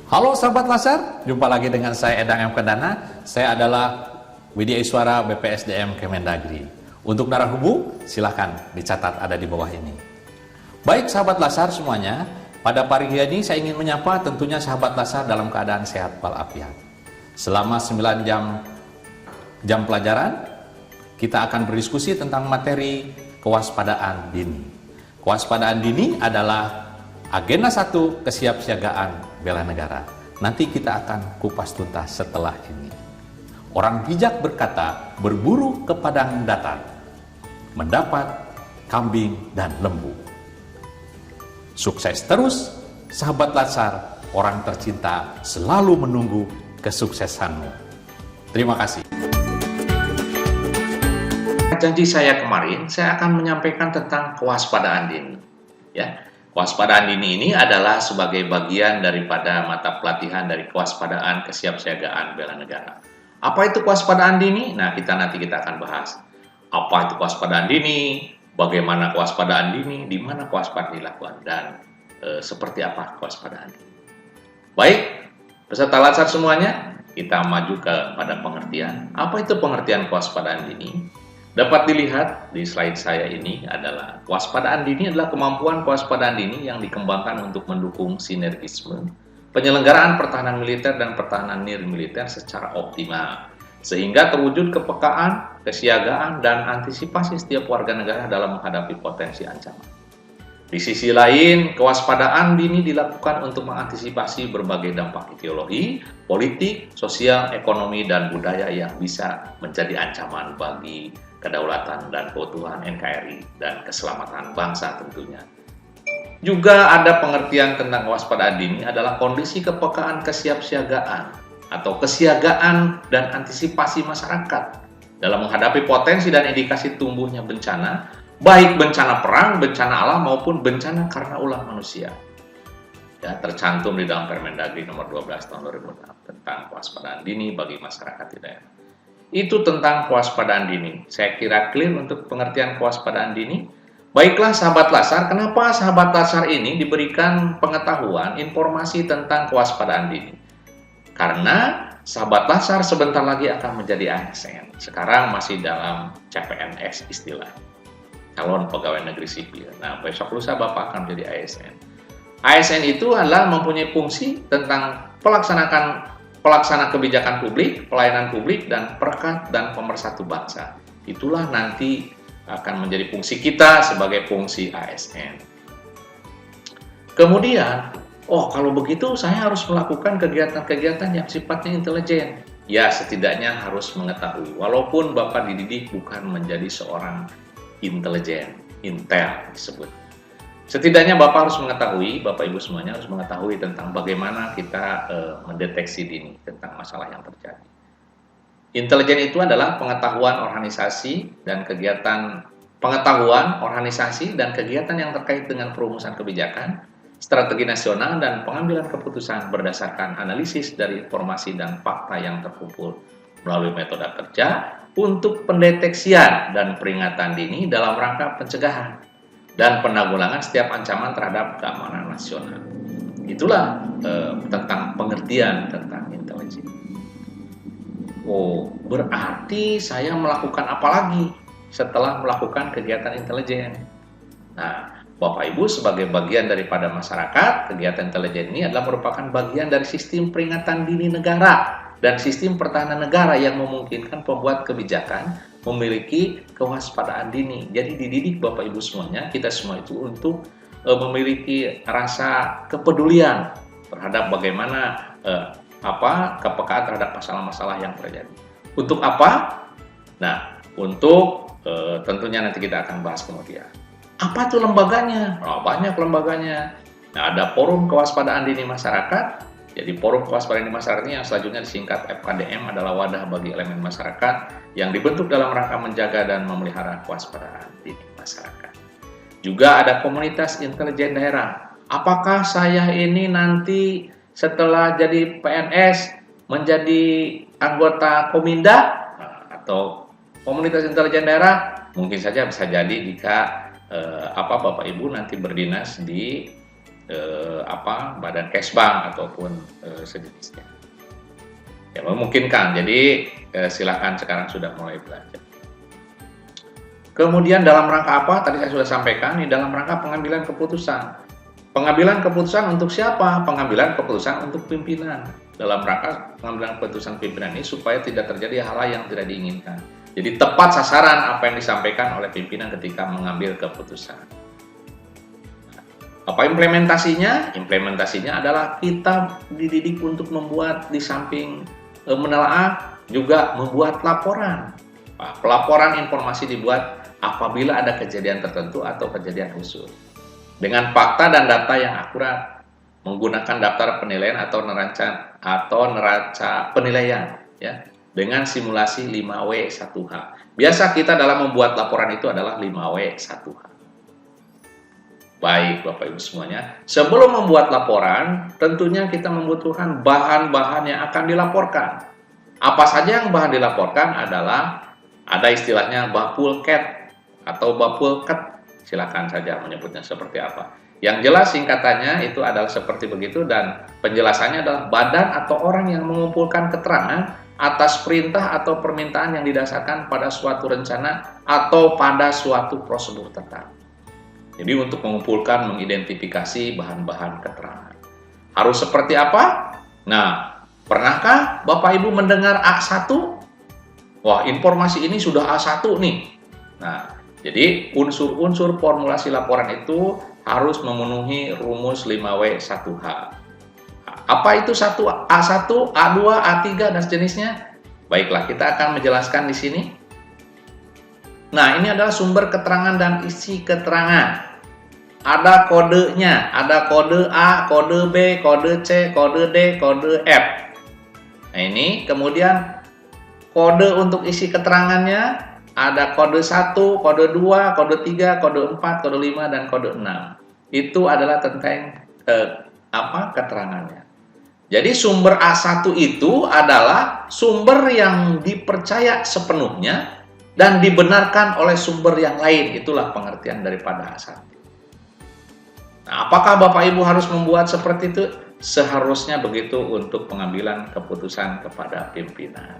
Halo sahabat Laser, jumpa lagi dengan saya Edang M. Kendana. Saya adalah Widya Iswara BPSDM Kemendagri. Untuk narahubung, silahkan dicatat ada di bawah ini. Baik sahabat Laser semuanya, pada pagi ini saya ingin menyapa tentunya sahabat Laser dalam keadaan sehat walafiat. Selama 9 jam pelajaran, kita akan berdiskusi tentang materi kewaspadaan dini. Kewaspadaan dini adalah agenda 1 kesiapsiagaan bela negara. Nanti kita akan kupas tuntas setelah ini. Orang bijak berkata, berburu ke padang datar, mendapat kambing dan lembu. Sukses terus, sahabat Laser, orang tercinta selalu menunggu kesuksesanmu. Terima kasih. Janji saya kemarin, saya akan menyampaikan tentang kewaspadaan dini. Ya. Kewaspadaan dini ini adalah sebagai bagian daripada mata pelatihan dari kewaspadaan kesiapsiagaan bela negara. Apa itu kewaspadaan dini? Nah, nanti kita akan bahas. Apa itu kewaspadaan dini? Bagaimana kewaspadaan dini? Di mana kewaspadaan dilakukan? Dan seperti apa kewaspadaan dini? Baik, peserta Laser semuanya, kita maju pada pengertian. Apa itu pengertian kewaspadaan dini? Dapat dilihat di slide saya ini adalah kewaspadaan dini adalah kemampuan kewaspadaan dini yang dikembangkan untuk mendukung sinergisme, penyelenggaraan pertahanan militer dan pertahanan nirmiliter secara optimal, sehingga terwujud kepekaan, kesiagaan, dan antisipasi setiap warga negara dalam menghadapi potensi ancaman. Di sisi lain, kewaspadaan dini dilakukan untuk mengantisipasi berbagai dampak ideologi, politik, sosial, ekonomi, dan budaya yang bisa menjadi ancaman bagi kedaulatan dan keutuhan NKRI dan keselamatan bangsa tentunya. Juga ada pengertian tentang kewaspadaan dini adalah kondisi kepekaan kesiapsiagaan atau kesiagaan dan antisipasi masyarakat dalam menghadapi potensi dan indikasi tumbuhnya bencana, baik bencana perang, bencana alam maupun bencana karena ulah manusia. Ya, tercantum di dalam Permendagri nomor 12 tahun 2006 tentang kewaspadaan dini bagi masyarakat di daerah. Itu tentang kewaspadaan dini. Saya kira clear untuk pengertian kewaspadaan dini. Baiklah sahabat Laser, kenapa sahabat Laser ini diberikan pengetahuan, informasi tentang kewaspadaan dini? Karena sahabat Laser sebentar lagi akan menjadi ASN. Sekarang masih dalam CPNS istilahnya, calon pegawai negeri sipil. Nah, besok lusa Bapak akan menjadi ASN. ASN itu adalah mempunyai fungsi tentang pelaksana kebijakan publik, pelayanan publik, dan perekat dan pemersatu bangsa. Itulah nanti akan menjadi fungsi kita sebagai fungsi ASN. Kemudian, kalau begitu saya harus melakukan kegiatan-kegiatan yang sifatnya intelijen. Ya, setidaknya harus mengetahui. Walaupun Bapak dididik bukan menjadi seorang intelijen, intel disebut. Setidaknya Bapak harus mengetahui, Bapak Ibu semuanya harus mengetahui tentang bagaimana kita mendeteksi dini tentang masalah yang terjadi. Intelijen itu adalah pengetahuan organisasi dan kegiatan yang terkait dengan perumusan kebijakan, strategi nasional dan pengambilan keputusan berdasarkan analisis dari informasi dan fakta yang terkumpul melalui metode kerja untuk pendeteksian dan peringatan dini dalam rangka pencegahan dan penanggulangan setiap ancaman terhadap keamanan nasional. Itulah tentang pengertian tentang intelijen. Berarti saya melakukan apa lagi setelah melakukan kegiatan intelijen? Nah, Bapak Ibu sebagai bagian daripada masyarakat, kegiatan intelijen ini adalah merupakan bagian dari sistem peringatan dini negara dan sistem pertahanan negara yang memungkinkan pembuat kebijakan memiliki kewaspadaan dini. Jadi dididik Bapak Ibu semuanya, kita semua itu untuk memiliki rasa kepedulian terhadap bagaimana kepekaan terhadap masalah-masalah yang terjadi. Untuk apa? Nah, untuk tentunya nanti kita akan bahas kemudian. Apa tuh lembaganya? Banyak lembaganya. Nah, ada Forum Kewaspadaan Dini Masyarakat. Jadi Forum Kewaspadaan Dini Masyarakat ini yang selanjutnya disingkat FKDM adalah wadah bagi elemen masyarakat yang dibentuk dalam rangka menjaga dan memelihara kewaspadaan dini masyarakat. Juga ada komunitas intelijen daerah. Apakah saya ini nanti setelah jadi PNS menjadi anggota Kominda atau komunitas intelijen daerah? Mungkin saja bisa jadi jika Bapak Ibu nanti berdinas di badan cash bank ataupun sejenisnya. Ya, memungkinkan. Jadi silakan sekarang sudah mulai belajar. Kemudian dalam rangka apa? Tadi saya sudah sampaikan, ini dalam rangka pengambilan keputusan. Pengambilan keputusan untuk siapa? Pengambilan keputusan untuk pimpinan. Dalam rangka pengambilan keputusan pimpinan ini supaya tidak terjadi hal-hal yang tidak diinginkan. Jadi tepat sasaran apa yang disampaikan oleh pimpinan ketika mengambil keputusan. Apa implementasinya? Implementasinya adalah kita dididik untuk membuat, di samping menelaah, juga membuat laporan. Pelaporan informasi dibuat apabila ada kejadian tertentu atau kejadian khusus dengan fakta dan data yang akurat, menggunakan daftar penilaian atau neraca penilaian, ya, dengan simulasi 5W1H. Biasa kita dalam membuat laporan itu adalah 5W1H. Baik Bapak Ibu semuanya, sebelum membuat laporan tentunya kita membutuhkan bahan-bahan yang akan dilaporkan. Apa saja yang bahan dilaporkan adalah ada istilahnya bapulket atau bapulket, silakan saja menyebutnya seperti apa. Yang jelas singkatannya itu adalah seperti begitu, dan penjelasannya adalah badan atau orang yang mengumpulkan keterangan atas perintah atau permintaan yang didasarkan pada suatu rencana atau pada suatu prosedur tertentu. Jadi untuk mengumpulkan, mengidentifikasi bahan-bahan keterangan. Harus seperti apa? Nah, pernahkah Bapak Ibu mendengar A1? Wah, informasi ini sudah A1 nih. Nah, jadi unsur-unsur formulasi laporan itu harus memenuhi rumus 5W1H. Apa itu A1, A2, A3, dan sejenisnya? Baiklah, kita akan menjelaskan di sini. Nah, ini adalah sumber keterangan dan isi keterangan. Ada kodenya, ada kode A, kode B, kode C, kode D, kode F. Nah, ini kemudian kode untuk isi keterangannya. Ada kode 1, kode 2, kode 3, kode 4, kode 5, dan kode 6. Itu adalah tentang keterangannya. Jadi sumber A1 itu adalah sumber yang dipercaya sepenuhnya dan dibenarkan oleh sumber yang lain. Itulah pengertian daripada A1. Nah, apakah Bapak Ibu harus membuat seperti itu? Seharusnya begitu untuk pengambilan keputusan kepada pimpinan.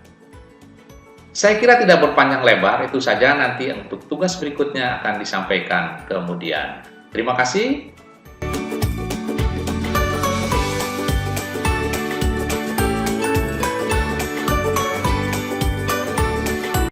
Saya kira tidak berpanjang lebar, itu saja. Nanti untuk tugas berikutnya akan disampaikan kemudian. Terima kasih.